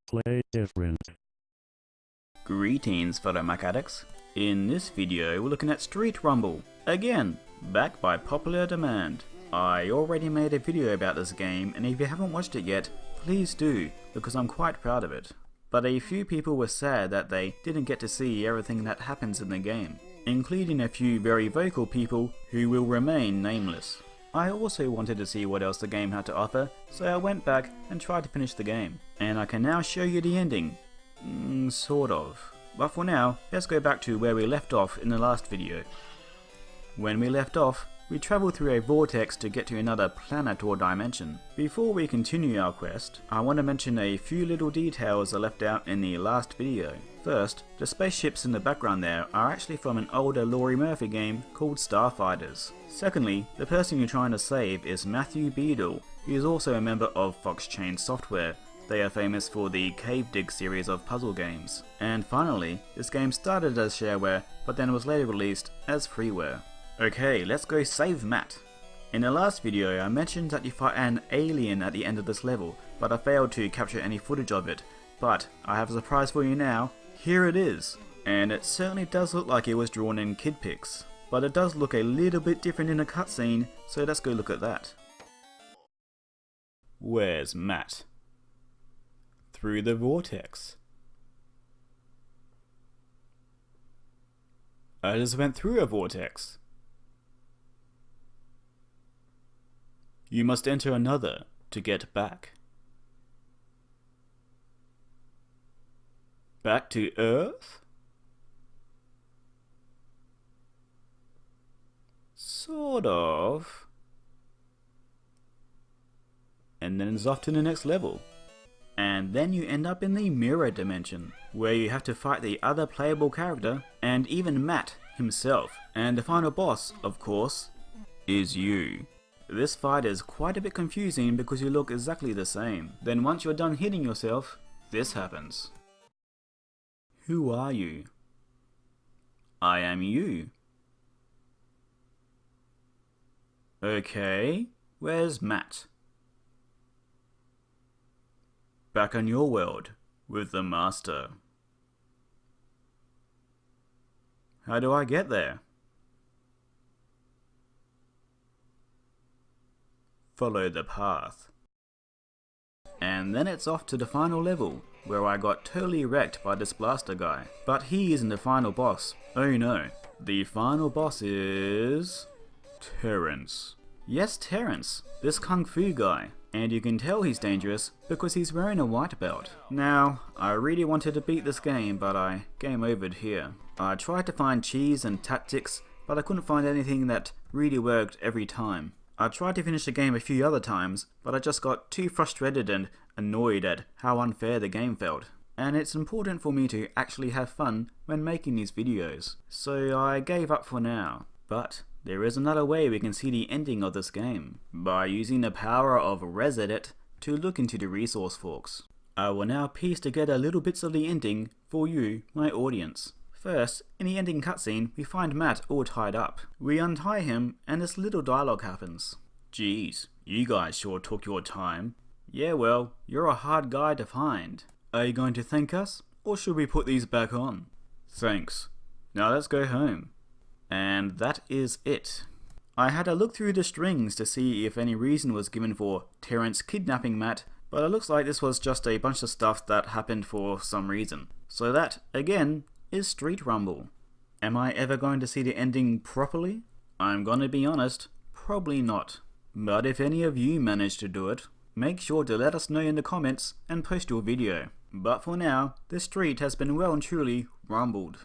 Play different. Greetings fellow Mac addicts. In this video we're looking at Street Rumble, again, back by popular demand. I already made a video about this game, and if you haven't watched it yet, please do, because I'm quite proud of it. But a few people were sad that they didn't get to see everything that happens in the game, including a few very vocal people who will remain nameless. I also wanted to see what else the game had to offer, so I went back and tried to finish the game. And I can now show you the ending. Sort of. But for now, let's go back to where we left off in the last video. When we left off, we travelled through a vortex to get to another planet or dimension. Before we continue our quest, I want to mention a few little details I left out in the last video. First, the spaceships in the background there are actually from an older Laurie Murphy game called Starfighters. Secondly, the person you're trying to save is Matthew Beadle, who is also a member of Foxchange software. They are famous for the Cave Dig series of puzzle games. And finally, this game started as shareware, but then was later released as freeware. Okay, let's go save Matt. In the last video I mentioned that you fight an alien at the end of this level, but I failed to capture any footage of it. But I have a surprise for you now. Here it is. And it certainly does look like it was drawn in kid pics. But it does look a little bit different in the cutscene, so let's go look at that. Where's Matt? Through the vortex. I just went through a vortex. You must enter another to get back. Back to Earth? Sort of. And then it's off to the next level. And then you end up in the mirror dimension, where you have to fight the other playable character, and even Matt himself. And the final boss, of course, is you. This fight is quite a bit confusing because you look exactly the same. Then once you're done hitting yourself, this happens. Who are you? I am you. Okay, where's Matt? Back on your world, with the Master. How do I get there? Follow the path. And then it's off to the final level, where I got totally wrecked by this blaster guy. But he isn't the final boss. Oh no. The final boss is... Terrence. Yes, Terrence, this kung fu guy. And you can tell he's dangerous because he's wearing a white belt. Now, I really wanted to beat this game, but I game overed here. I tried to find cheese and tactics, but I couldn't find anything that really worked every time. I tried to finish the game a few other times, but I just got too frustrated and annoyed at how unfair the game felt. And it's important for me to actually have fun when making these videos, so I gave up for now. But there is another way we can see the ending of this game, by using the power of Resedit to look into the resource forks. I will now piece together little bits of the ending for you, my audience. First, in the ending cutscene, we find Matt all tied up. We untie him, and this little dialogue happens. Geez, you guys sure took your time. Yeah, well, you're a hard guy to find. Are you going to thank us, or should we put these back on? Thanks. Now let's go home. And that is it. I had a look through the strings to see if any reason was given for Terrence kidnapping Matt, but it looks like this was just a bunch of stuff that happened for some reason. So that, again, is Street Rumble. Am I ever going to see the ending properly? I'm gonna be honest, probably not. But if any of you manage to do it, make sure to let us know in the comments and post your video. But for now, this street has been well and truly rumbled.